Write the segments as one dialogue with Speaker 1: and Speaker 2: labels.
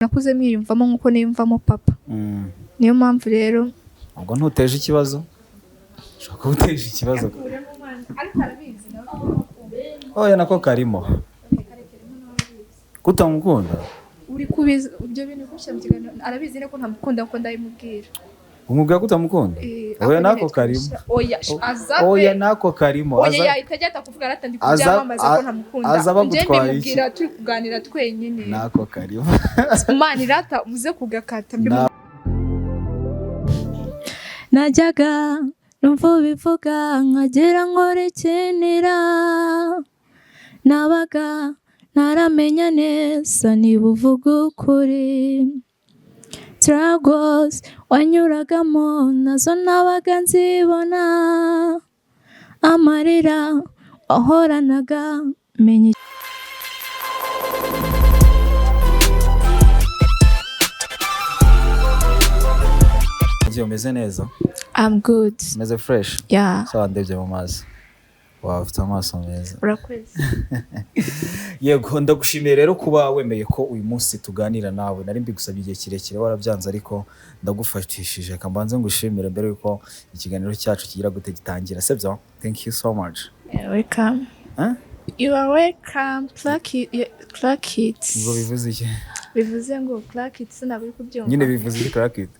Speaker 1: nakuze mwiyumvamo nkuko niyumvamo papa. Niyo mpamvu rero
Speaker 2: ubwo ntuteje ikibazo ushaka guteje ikibazo
Speaker 1: ariko arabizi nawe.
Speaker 2: Oya nako karimo kutamukunda
Speaker 1: uri kubiza ibyo bintu gushyira mu kiganiro arabizi ko ntamukunda ko ndayimubwira.
Speaker 2: umubwira kutamukunda oya nako karimo oya nako karimo
Speaker 1: oya yahita ajya kuvuga aratandi kubyamamaza ko ntamukunda nje mbimubwira turi kuganira twenyine
Speaker 2: nako karimo
Speaker 1: Imana irata muze kugakata
Speaker 3: najyaga numva bivuga nkagera nkorikinira nabaga ntaramenya neza niba uvuga ukuri struggles wanyuragamo nazo nabaga nzibona amarira wahoranaga menya
Speaker 2: umeze neza.
Speaker 3: I'm good.
Speaker 2: Meze fresh.
Speaker 3: Yeah.
Speaker 2: So ndebye mu maso. Wow, ufite amaso meza.
Speaker 1: Urakwezi.
Speaker 2: Yego ndagushimiye rero kuba wemeye ko uyu munsi tuganira nawe. Nari mbigusabye igihe kirekire warabyanze ariko ndagufatishije kambanze ngushimire mbere yuko ikiganiro cyacu kigira gute gitangira. Sebyo? Thank you so much.
Speaker 1: You're welcome.
Speaker 2: Huh?
Speaker 1: You are welcome. Clark it.
Speaker 2: Ngo bivuze iki?
Speaker 1: Bivuze ngo Clark it sinaburi kubyumva.
Speaker 2: Nyine bivuze iki Clark it?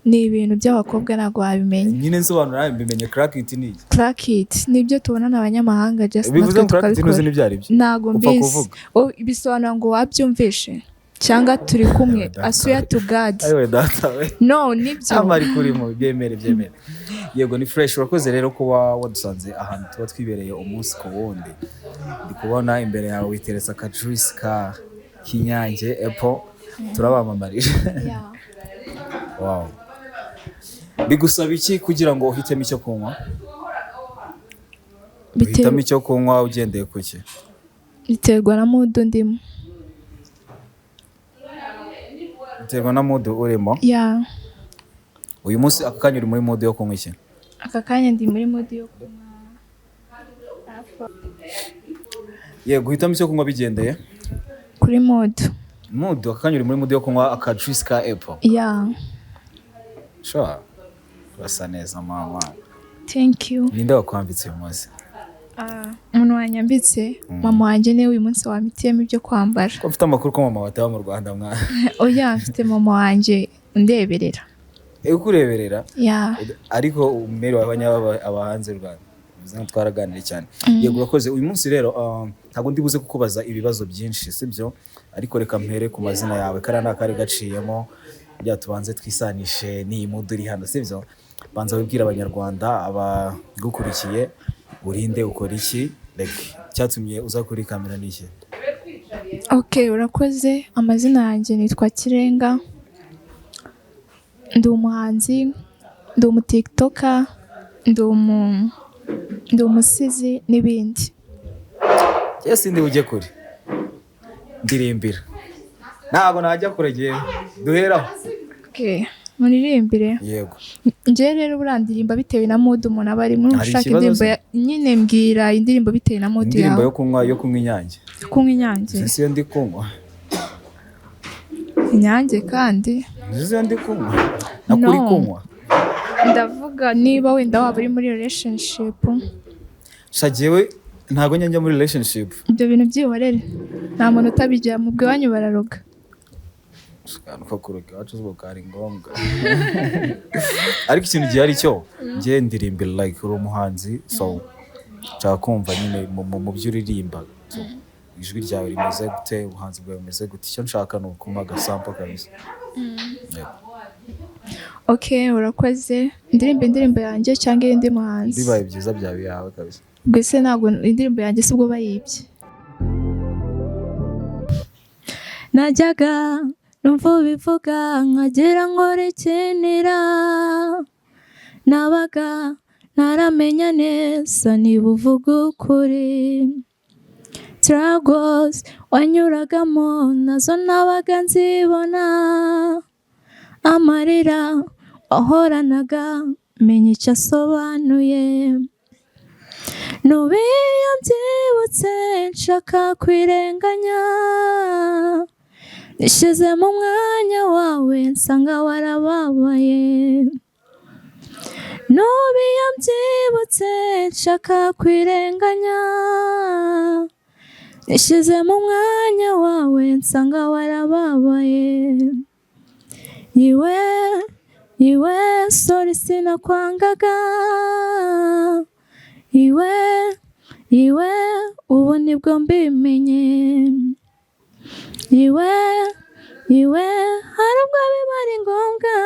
Speaker 1: Ni ibintu by'abakobwa ntago wabimenye.
Speaker 2: Nyine nsobanura mbimenye Clark it ni iki?
Speaker 1: Clark it nibyo tubona n'abanyamahanga just
Speaker 2: bivuze Clark it nuzi n'ibyari byo.
Speaker 1: Ntago mbizi. Bisobanura ngo wabyumvishe cyangwa turi kumwe asuya to God.
Speaker 2: Ayo data we.
Speaker 1: No nibyo.
Speaker 2: Amari kurimo byemere. Yego ni fresh urakoze rero kuba wadusanze ahantu tuba twibereye umunsi ku wundi. Ndi kubona imbere yawe witeresa ka juice ka kinyange apple turabamamarije.
Speaker 1: Yeah.
Speaker 2: Wow. Bigusaba iki kugira ngo uhitemo icyo kunywa? Uhitamo icyo kunywa ugendeye kuki?
Speaker 1: Biterwa na mood ndimo.
Speaker 2: Biterwa na mood urimo?
Speaker 1: Yeah.
Speaker 2: Uyu munsi akakanya uri muri mood yo kunywa iki?
Speaker 1: Akakanya ndi muri mood yo kunywa.
Speaker 2: Yego guhitamo icyo kunywa bigendeye?
Speaker 1: Kuri mood.
Speaker 2: Mood akakanya uri muri mood yo kunywa aka juice ka apple?
Speaker 1: Yeah.
Speaker 2: Sure. Basa neza mama.
Speaker 1: Thank you.
Speaker 2: Ninde wakwambitse uyu munsi?
Speaker 1: Umuntu wanyambitse mama wanjye niwe uyu munsi wamitiyemo ibyo kwambara.
Speaker 2: Ko mfite amakuru ko mama wataba mu Rwanda mwa.
Speaker 1: Oya mfite mama wanjye undeberera.
Speaker 2: Ukureberera?
Speaker 1: Yeah.
Speaker 2: Ariko umeri w'abanyaba abahanze Rwanda. Bivuze twaraganira cyane. Yego urakoze uyu munsi rero ntago ndibuze kukubaza ibibazo byinshi sibyo ariko reka mpere ku mazina yawe karana kari gaciyemo byatubanze twisanishe ni imuduri hano sibyo banza wibwira abanyarwanda abagukurikiye urinde ukora iki like cyatumye uza kuri kamera niki?
Speaker 1: Okay urakoze amazina yanjye nitwa Kirenga ndi umuhanzi ndi umutiktoker ndi umusizi n'ibindi.
Speaker 2: Yes ndi ujye kuri ndirimbira ntago najya kuregera duheraho.
Speaker 1: Okay munirimbire.
Speaker 2: Yego
Speaker 1: nje rero burandirimba bitewe na mood umuntu aba ari muri ushaka indirimbo nyine mbwira indirimbo bitewe na mood yawe.
Speaker 2: Indirimbo yo kunywa inyange.
Speaker 1: Kunywa inyange.
Speaker 2: Sisi yo ndi kunywa
Speaker 1: inyange kandi.
Speaker 2: Sisi yo ndi kunywa nakuri kunywa.
Speaker 1: Ndavuga niba wenda waba uri muri relationship.
Speaker 2: Shajewe ntago njya muri relationship.
Speaker 1: Ibyo bintu byihorere nta muntu utabijya mu bwanyu bararoga.
Speaker 2: Nuko kuruka wacu zo kari ngombwa. Ariko ikintu gihari cyo ngiye ndirimbira like uri umuhanzi so cyakumva nyine mu byuririmba. Ijwi ryawe rimeze gute ubuhanzi bwawe bumeze gute icyo nshaka no kuma gasample kabisa.
Speaker 1: Okay urakoze indirimbo yanjye cyangwa indi muhanzi.
Speaker 2: Bibaye byiza byawe yawe kabisa.
Speaker 1: Gwese ntago indirimbo yanjye sibwo bayibye.
Speaker 3: Najyaga numva bivuga nkagera nkorikinira nabaga ntaramenya neza niba uvuga ukuri struggles wanyuragamo nazo nabaga nzibona amarira wahoranaga menya icyo asobanuye nubiyo mbyibutse nshaka kwirenganya nishyize mu mwanya wawe nsanga warababaye, n'ubu iyo mbyibutse nshaka kwirenganya, nishyize mu mwanya wawe nsanga warababaye, iwe sorry sinakwangaga, iwe ubu nibwo mbimenye, iwe hari ubwo biba ari ngombwa,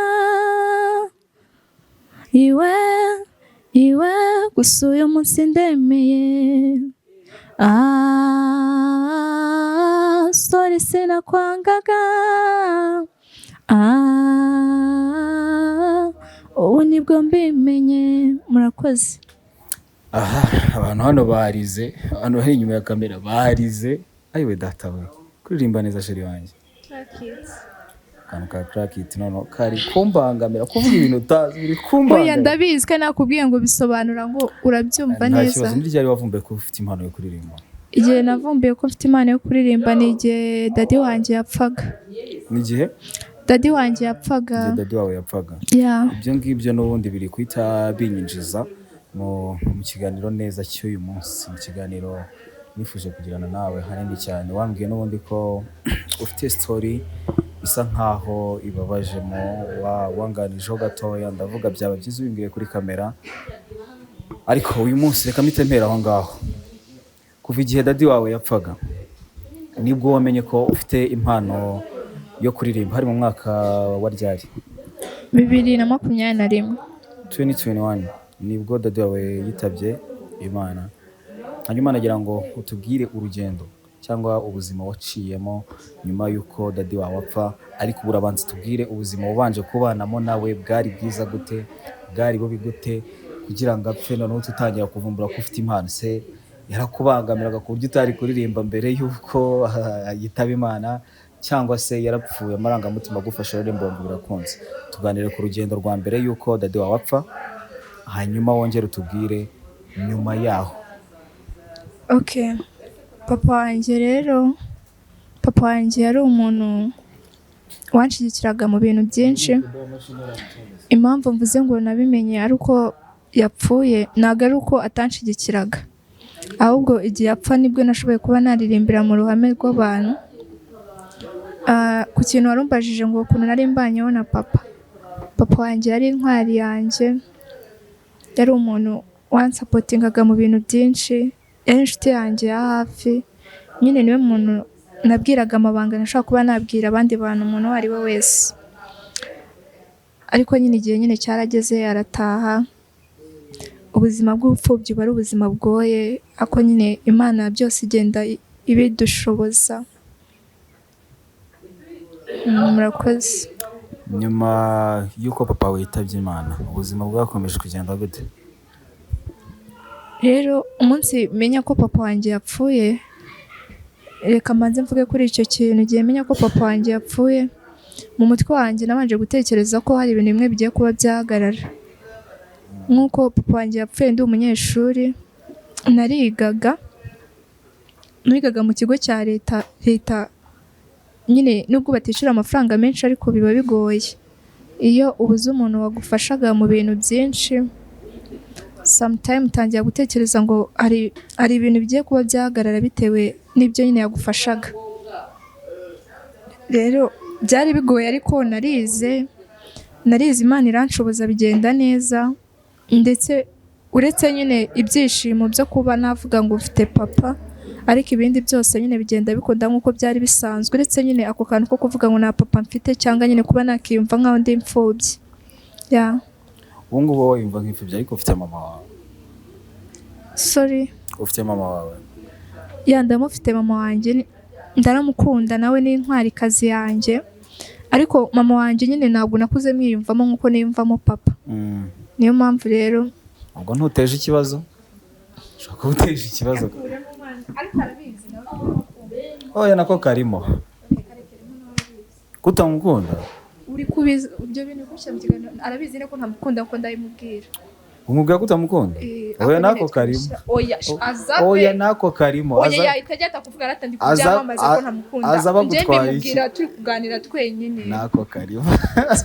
Speaker 3: iwe gusa uyu munsi ndemeye, sorry sinakwangaga, ubu nibwo mbimenye. Murakoze.
Speaker 2: aha abantu hano barize, abantu bari inyuma ya kamera barize. Ayiwe data we kuririmba neza sheri wanjye, akantu ka crack it nono kari kumbangamira kuvuga ibintu utazi uri kumbangamira.
Speaker 1: Oya ndabizi ko nakubwiye ngo bisobanura ngo urabyumva neza.
Speaker 2: Nta kibazo. Ni ryari wavumbuye ko ufite impano yo kuririmba?
Speaker 1: Igihe navumbuye ko mfite impano yo kuririmba ni igihe dadi wanjye yapfaga.
Speaker 2: Ni igihe
Speaker 1: dadi wanjye yapfaga?
Speaker 2: Igihe dadi wawe yapfaga. Ibyo ngibyo n'ubundi biri kwita binyinjiza mu kiganiro neza cy'uyu munsi, mu kiganiro nifuje kugirana nawe hanini cyane. Wambwiye n'ubundi ko ufite story isa nkaho ibabajemo, wanganijeho gatoya, ndavuga byaba byiza ubimbwiye kuri kamera, ariko uyu munsi reka mpitembera aho ngaho. Kuva igihe dadi wawe yapfaga nibwo wamenye ko ufite impano yo kuririmba? Hari mu mwaka wa ryari?
Speaker 1: 2021.
Speaker 2: 2021 nibwo dadi wawe yitabye Imana. Hanyuma nagira ngo utubwire urugendo cyangwa ubuzima waciyemo nyuma yuko dadi wawe apfa, ariko urabanza tubwire ubuzima wabanje kubanamo nawe bwari bwiza gute, bwari bubi gute, kugira ngo apfe noneho tutangira kuvumbura ko ufite impano. Se yarakubangamiraga ku buryo utari kuririmba mbere yuko yitaba Imana, cyangwa se yarapfuye amarangamutima agufasha rero mbongo birakunze? Tuganire ku rugendo rwa mbere yuko dadi wawe apfa, hanyuma wongere utubwire nyuma yaho.
Speaker 1: Okay. Papa wanjye yari umuntu wanshigikiraga mu bintu byinshi. Impamvu mvuze ngo nabimenye ari uko yapfuye, ntabwo ari uko atanshigikiraga, ahubwo igihe yapfa nibwo nashoboye kuba naririmbira mu ruhame rw'abantu. Ku kintu warumbajije ngo ukuntu nari mbanyeho na papa wanjye yari intwari yanjye, yari umuntu wansapotingaga mu bintu byinshi, yari inshuti yanjye ya hafi. Nyine niwe muntu nabwiraga amabanga nashaka kuba nabwira abandi bantu, umuntu uwo ari we wese. Ariko nyine igihe nyine cyarageze arataha. Ubuzima bw'ubupfubyi buba ari ubuzima bwoye, ako nyine Imana byose igenda ibidushoboza. Murakoze.
Speaker 2: Nyuma yuko papa we yitabye Imana, ubuzima bwakomeje kugenda gute?
Speaker 1: Rero umunsi menya ko papa wanjye yapfuye, reka mbanze mvuge kuri icyo kintu. Igihe menya ko papa wanjye yapfuye, mu mutwe wanjye nabanje gutekereza ko hari ibintu bimwe bigiye kuba byahagarara. Nk'uko papa wanjye yapfuye ndi umunyeshuri, narigaga mu kigo cya leta nyine nubwo batishyura amafaranga menshi ariko biba bigoye. Iyo ubuze umuntu wagufashaga mu bintu byinshi, sometime utangira gutekereza ngo hari ibintu bigiye kuba byahagarara bitewe n'ibyo nyine yagufashaga. Rero byari bigoye, ariko narize Imana iranshoboza bigenda neza. Ndetse uretse nyine ibyishimo byo kuba navuga ngo ufite papa, ariko ibindi byose nyine bigenda bikunda nk'uko byari bisanzwe, uretse nyine ako kantu ko kuvuga ngo nta papa mfite, cyangwa nyine kuba nakiyumva nk'aho ndi imfubyi.
Speaker 2: Ubu ngubu wowe wiyumva nk'imfubyi ariko ufite mama wawe?
Speaker 1: Sorry?
Speaker 2: Ufite mama wawe?
Speaker 1: Ndamufite mama wanjye, ndaramukunda, nawe ni intwarikazi yanjye. Ariko mama wanjye nyine ntabwo nakuze mwiyumvamo nk'uko niyumvamo papa. Niyo mpamvu rero.
Speaker 2: Ubwo ntuteje ikibazo? Ushaka kuba uteje ikibazo?
Speaker 1: Ariko arabizi nawe.
Speaker 2: Oya nako karimo. Kutamukunda?
Speaker 1: Uri kubiza ibyo bintu gutya mu kiganiro, arabizi ne ko ntamukunda kuko ndabimubwira.
Speaker 2: umubwira ko utamukunda oya nako karimo oya nako karimo
Speaker 1: oya yahita ajya kuvuga aratandi kubyamamaza ko ntamukunda njye mbimubwira turi kuganira twenyine
Speaker 2: nako karimo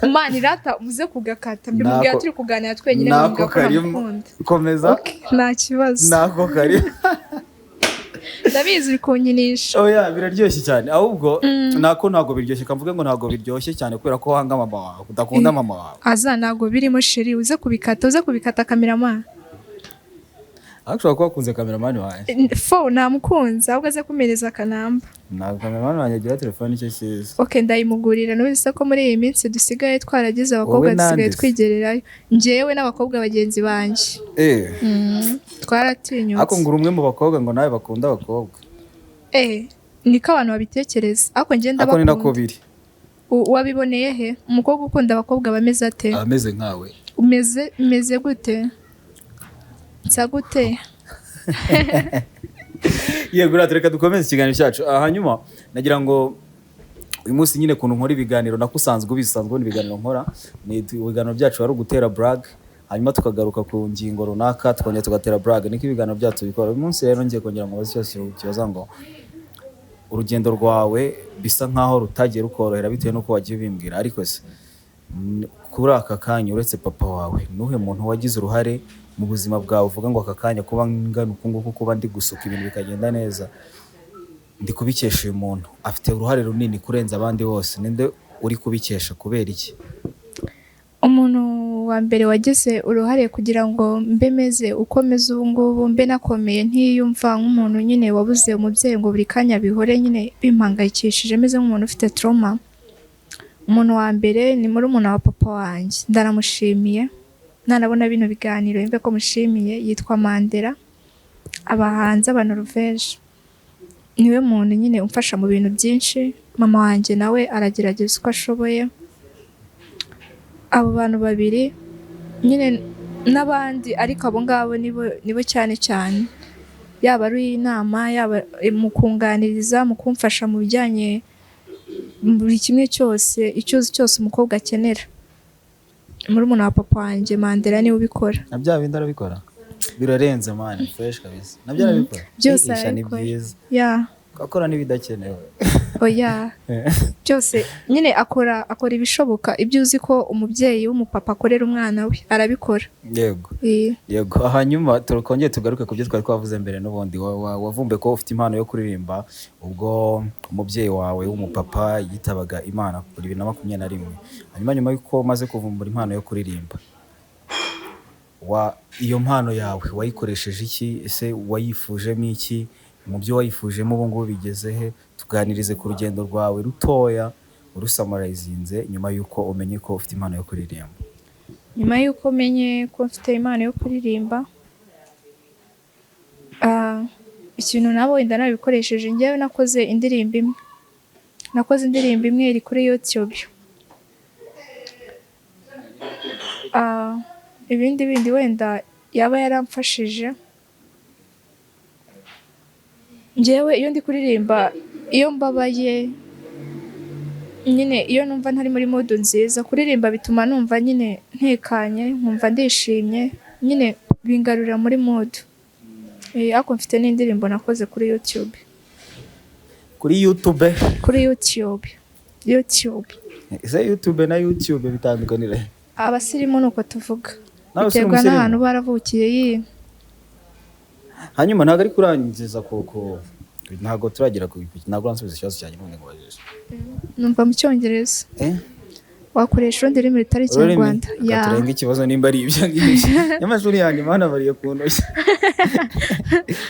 Speaker 1: Imana irata muze kugakata mbimubwira turi kuganira twenyine
Speaker 2: nako karimo komeza
Speaker 1: nta kibazo
Speaker 2: nako karimo
Speaker 1: ndabizi uri kunyinisha
Speaker 2: oya biraryoshye cyane ahubwo ntago biryoshye kamvuge ngo ntago biryoshye cyane kubera ko wanga mama wawe udakunda mama wawe
Speaker 1: ntago birimo sheri uze kubikata kameramani
Speaker 2: ashobora kuba akunze kameramani wanjye
Speaker 1: namukunze ahubwo aze kumereza akanamba
Speaker 2: ntabwo kameramani wanjye agira telefone icyo cyiza
Speaker 1: ndayimugurira n'ubusa ko muri iyi minsi dusigaye twaragize abakobwa dusigaye twigererayo njyewe n'abakobwa bagenzi banjye twaratinyutse
Speaker 2: ariko ngo umwe mu bakobwa ngo nawe bakunda abakobwa
Speaker 1: niko abantu babitekereza ariko ngenda
Speaker 2: bakunda ni nako biri
Speaker 1: wabiboneye he umukobwa ukunda abakobwa bameze ate
Speaker 2: ameze nkawe
Speaker 1: umeze gute nsa gute
Speaker 2: yego reka dukomeze ikiganiro cyacu hanyuma nagira ngo uyu munsi nyine kuntu nkora ibiganiro nakusanzwe ubisanzwe ibiganiro nkora ni ibiganiro byacu ari ugutera brag hanyuma tukagaruka ku ngingo runaka tukongera tugatera brag niko ibiganiro byacu bikora uyu munsi rero ngiye kongera ngo cyose kibaza ngo urugendo rwawe bisa nkaho rutagiye rukorohera bitewe nuko wagiye ubimbwira ariko se kuri aka kanya uretse papa wawe nuhe muntu wagize uruhare mu buzima bwawe uvuga ngo aka kanya kuba ngana ukunguku kuba ndi gusuka ibintu bikagenda neza ndi kubikesha uyu muntu afite uruhare runini kurenza abandi bose ninde uri kubikesha kubera iki
Speaker 1: umuntu wa mbere wagize uruhare kugira ngo mbe meze uko meze ubu ngubu mbe nakomeye ntiyumva nk'umuntu nyine wabuze umubyeyi ngo buri kanya bihore nyine bimpangayikishije meze nk'umuntu ufite trauma umuntu wa mbere ni murumuna wa papa wanjye ndaramushimiye nanabona bino biganiro yumve ko mushimiye yitwa Mandela abahanze aba Norvège niwe muntu nyine umfasha mu bintu byinshi mama wanjye nawe aragerageza uko ashoboye abo bantu babiri nyine n'abandi ariko abo ngabo nibo cyane cyane yaba ari inama yaba mu kunganiriza mu kumfasha mu bijyanye buri kimwe cyose icyuzi cyose umukobwa akenera murumuna wa papa wanjye Mandela niwe ubikora
Speaker 2: na bya bindi arabikora birarenze man fresh kabisa na bya arabikora
Speaker 1: byose
Speaker 2: arabikora akora n'ibidakenewe
Speaker 1: oya byose nyine akora ibishoboka ibyo uzi ko umubyeyi w'umupapa akorera umwana we arabikora
Speaker 2: yego hanyuma tukongeye tugaruke ku byo twari twavuze mbere n'ubundi wavumbe ko ufite impano yo kuririmba ubwo umubyeyi wawe w'umupapa yitabaga Imana kuri 2021 hanyuma nyuma y'uko maze kuvumbura impano yo kuririmba iyo mpano yawe wayikoresheje iki ese wayifujemo iki mu byo wayifujemo ubu ngubu bigeze he tuganirize ku rugendo rwawe rutoya urusamarayizinze nyuma y'uko umenye ko ufite impano yo kuririmba
Speaker 1: nyuma y'uko umenye ko mfite impano yo kuririmba ikintu nabo wenda nabikoresheje njyewe nakoze indirimbo imwe iri kuri YouTube ibindi wenda yaba yaramfashije njyewe iyo ndi kuririmba iyo mbabaye nyine iyo numva ntari muri mood nziza kuririmba bituma numva nyine ntekanye nkumva ndishimye nyine bingarurira muri mood ariko mfite n'indirimbo nakoze kuri YouTube
Speaker 2: ese YouTube na YouTube bitandukanira
Speaker 1: abasirimu nuko tuvuga biterwa n'ahantu baravukiye
Speaker 2: hanyuma ntabwo ari kurangiza kuko ntabwo turagera ku ntabwo uransubiza ikibazo cyanjye none ngwajije
Speaker 1: numva mu cyongereza wakoresha urundi rurimi rutari ikinyarwanda
Speaker 2: turenga ikibazo nimba ari ibyo ngibyo y'amashuri yanjye mana bariye ku ntoki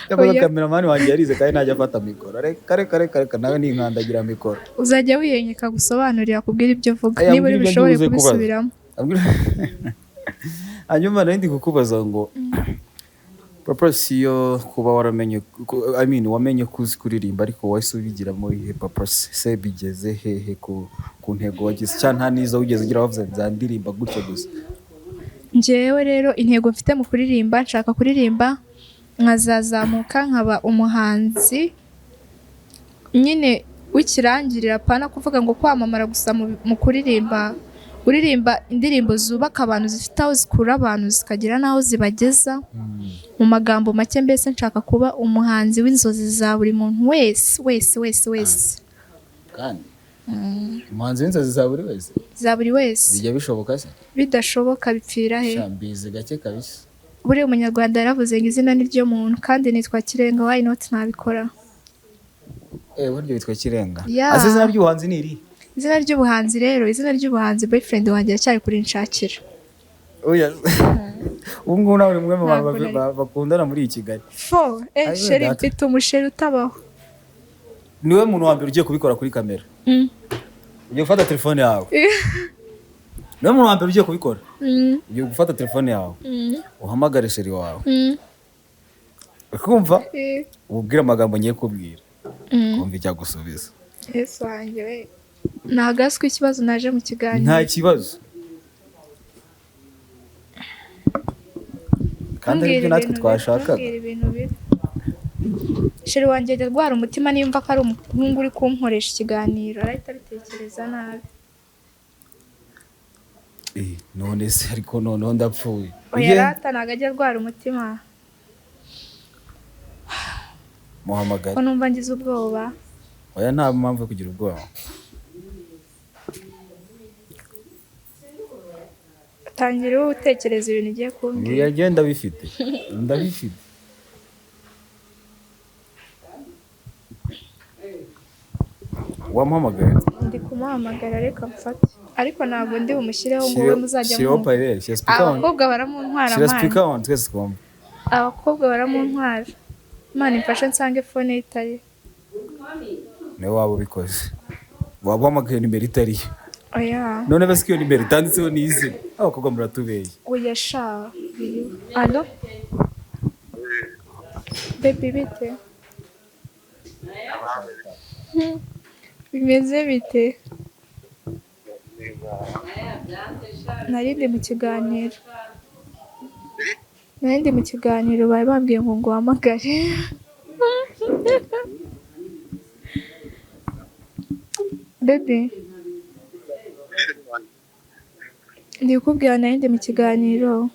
Speaker 2: yakoze kameramani wanjye yarize kandi ntajya afata mikoro reka nawe ninkandagira mikoro
Speaker 1: uzajya wiyenyeka gusobanurira kubwira ibyo uvuga niba uri bishobore kubisubiramo
Speaker 2: hanyuma nari ndi kukubaza ngo papa siyo kuba waramenye wamenye kuzi kuririmba ariko wahise ubigiramo ihe papa se bigeze hehe ku ntego wagize cyane nta nizo wigeze ugira wavuze nzandirimba gutyo gusa
Speaker 1: njyewe rero intego mfite mu kuririmba nshaka kuririmba nkazazamuka nkaba umuhanzi nyine wikirangirira pana kuvuga ngo kwamamara gusa mu kuririmba uririmba indirimbo zubaka abantu, zifite aho zikura abantu zikagira n'aho zibageza. Mu magambo make mbese nshaka kuba umuhanzi w'inzozi za buri muntu wese.
Speaker 2: Kandi umuhanzi w'inzozi za buri wese, bijya bishoboka se?
Speaker 1: Bidashoboka bipfira he?
Speaker 2: Shambizi gake kabisa.
Speaker 1: Buriya umunyarwanda yaravuze ngo izina ni ryo muntu, kandi nitwa Kirenga, why not nabikora?
Speaker 2: Burya witwa Kirenga.
Speaker 1: Yeah.
Speaker 2: Izina ry'ubuhanzi ni iri?
Speaker 1: Izina ry'ubuhanzi rero, izina ry'ubuhanzi boyfriend wanjye aracyari kurinshakira.
Speaker 2: Oya. Ubu ngubu nawe uri umwe mu bantu bakundana muri iyi Kigali.
Speaker 1: Sheri mfite umusheri utabaho.
Speaker 2: Niwe muntu wa mbere ugiye kubikora kuri kamera. Ugiye gufata telefone yawe. Niwe muntu wa mbere ugiye kubikora. Ugiye gufata telefone yawe. Uhamagare sheri wawe. Ukumva? Ubwira amagambo ngiye kubwira. Kumva icyo gusubiza.
Speaker 1: Yesu wanjye we. Nagaswe ikibazo naje mu kiganiro.
Speaker 2: Nta kibazo. Kandi aribyo natwe twashakaga.
Speaker 1: Sheri wanjye ajya arwara umutima nimba ko ari umuhungu uri kunkoresha ikiganiro, arahita abitekereza nabi.
Speaker 2: None se ariko noneho ndapfuye.
Speaker 1: Oya rata ntabwo ajya arwara umutima.
Speaker 2: Muhamagara.
Speaker 1: Ko numva ngize ubwoba.
Speaker 2: Oya nta mpamvu yo kugira ubwoba.
Speaker 1: Tangira wowe utekereza ibintu ugiye kumbwira.
Speaker 2: Yagenda bifite. Ndabifite. Wamuhamagaye?
Speaker 1: Ndi kumuhamagara reka mfate. Ariko ntabwo ndi bumushyireho ngo we muzajya
Speaker 2: mu.
Speaker 1: Abakobwa baramuntwara
Speaker 2: amani. Shira speaker on twese twumva.
Speaker 1: Abakobwa baramuntwara. Imana imfashe nsange phone ye itari.
Speaker 2: Niwe waba ubikoze. Wabahamagaye nimero itari.
Speaker 1: Oya.
Speaker 2: None basi iyo nimero itanditseho nize. Abakobwa muratubeye.
Speaker 1: Oya sha. Allo? Baby bite? Bimeze bite? Narindi mu kiganiro bari bambwiye ngo nguhamagare. Baby ndi kubwira narindi mu kiganiro.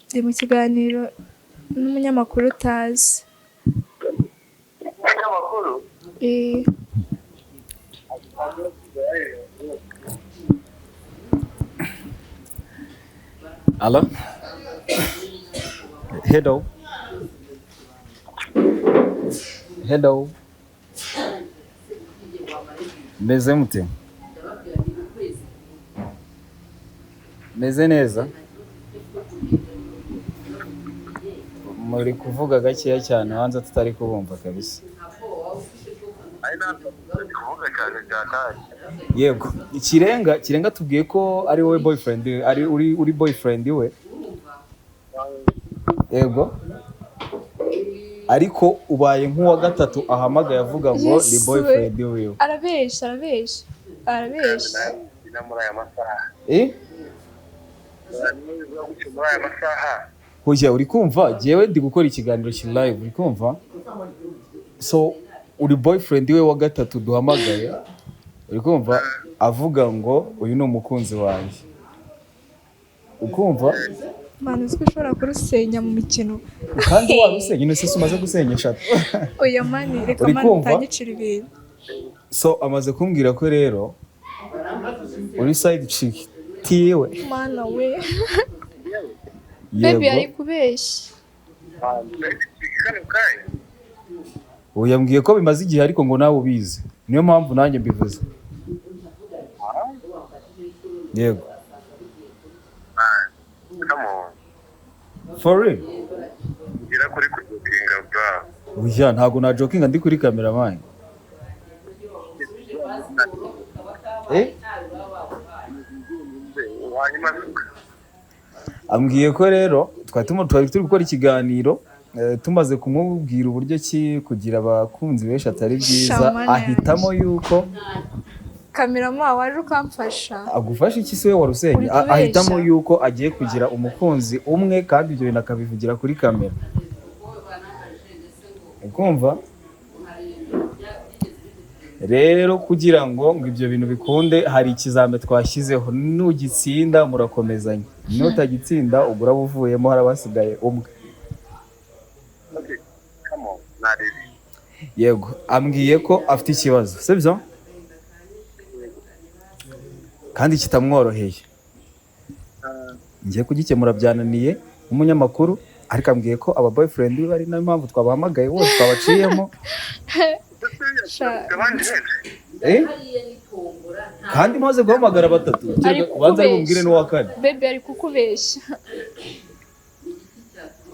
Speaker 1: Ndi mu kiganiro n'umunyamakuru utazi.
Speaker 4: Umunyamakuru?
Speaker 2: Hello? Hello? Hello? Meze mute? Meze neza? Muri kuvuga gakeya cyane hanze tutari kubumva kabisa. Yego, Kirenga tubwiye ko ari wowe boyfriend, ari uri boyfriend we. Yego. Ariko ubaye nk'uwa gatatu ahamagaye avuga ngo ni boyfriend we.
Speaker 1: Arabesha.
Speaker 4: Ina muri aya masaha. Muri aya masaha.
Speaker 2: Hoya uri kumva jewe ndi gukora ikiganiro ki live, uri kumva? So uri boyfriend we wa gatatu duhamagaye. Uri kumva avuga ngo uyu ni umukunzi wanjye. Ukumva?
Speaker 1: Mwana uziko ushobora kurusenya mu mikino.
Speaker 2: Kandi warusenya none se umaze gusenya eshatu.
Speaker 1: Oya mani reka mani utanyicira ibintu.
Speaker 2: So amaze kumbwira ko rero uri side chick tiwe.
Speaker 1: Mana we. Baby ari kubeshya.
Speaker 2: Yambwiye ko bimaze igihe ariko ngo nawe ubizi. Niyo mpamvu nanjye mbivuze. Yego. For real?
Speaker 4: Ngira kuri kujokinga bwa.
Speaker 2: Oya ntago na jokinga ndi kuri kamera man. Ambwiye ko rero twari turi gukora ikiganiro tumaze kumubwira uburyo ki kugira abakunzi benshi atari byiza, ahitamo yuko
Speaker 1: kamerama waje ukamfasha.
Speaker 2: Agufasha iki se we warusenye? Ahitamo yuko agiye kugira umukunzi umwe kandi ibyo bintu akabivugira kuri kamera. Ukumva? rero kugira ngo ibyo bintu bikunde hari ikizame twashyizeho, nugitsinda murakomezanya, nutagitsinda ubwo uraba uvuyemo, haraba hasigaye umwe. Yego, ambwiye ko afite ikibazo sibyo kandi kitamworoheye, ngiye kugikemura byananiye nk'umunyamakuru, ariko ambwiye ko aba boyfriend be bari nayo mpamvu twabahamagaye bose twabaciyemo. Kandi maze guhamagara batatu, ubanza kumbwire n'uwa kane.
Speaker 1: Baby ari kukubeshya.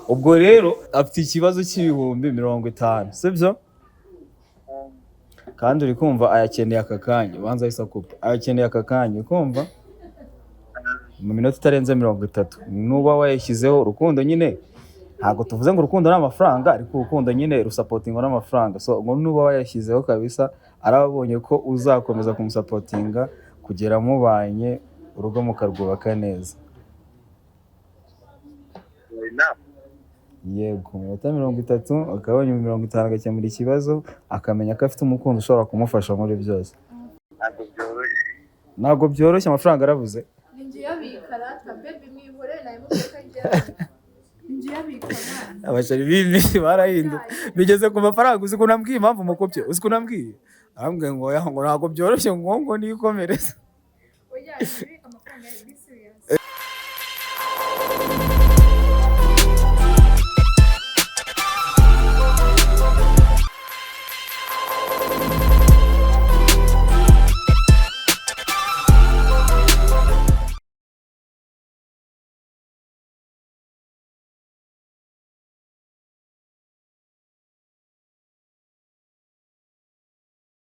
Speaker 2: Ubwo rero afite ikibazo cy'ibihumbi 50 sibyo, kandi uri kumva ayakeneye aka kanya, ubanza ahise akupa, ayakeneye aka kanya ukumva mu minota itarenze 30. Nuba wayashyizeho urukundo nyine, ntabwo tuvuze ngo urukundo ni amafaranga, ariko urukundo nyine rusapotingwa n'amafaranga. So ngo nuba wayashyizeho kabisa, arabonye ko uzakomeza kumusapotinga kugera mubanye urugo mukarwubaka neza. Yego, minota 30 akabonye 50 agakemura ikibazo, akamenya ko afite umukunzi ushobora kumufasha muri byose. Ntabwo byoroshye, amafaranga arabuze.
Speaker 1: Ninjiye abikarata baby mwihore na imodoka njya. Ninjiye abikarata.
Speaker 2: Abashari bibi barahindu. Bigeze ku mafaranga, uzi ko nambwiye impamvu mukopye, uzi ko nambwiye. Ambwiye ngo ntabwo byoroshye ngo nikomereza.
Speaker 1: Oya, amafaranga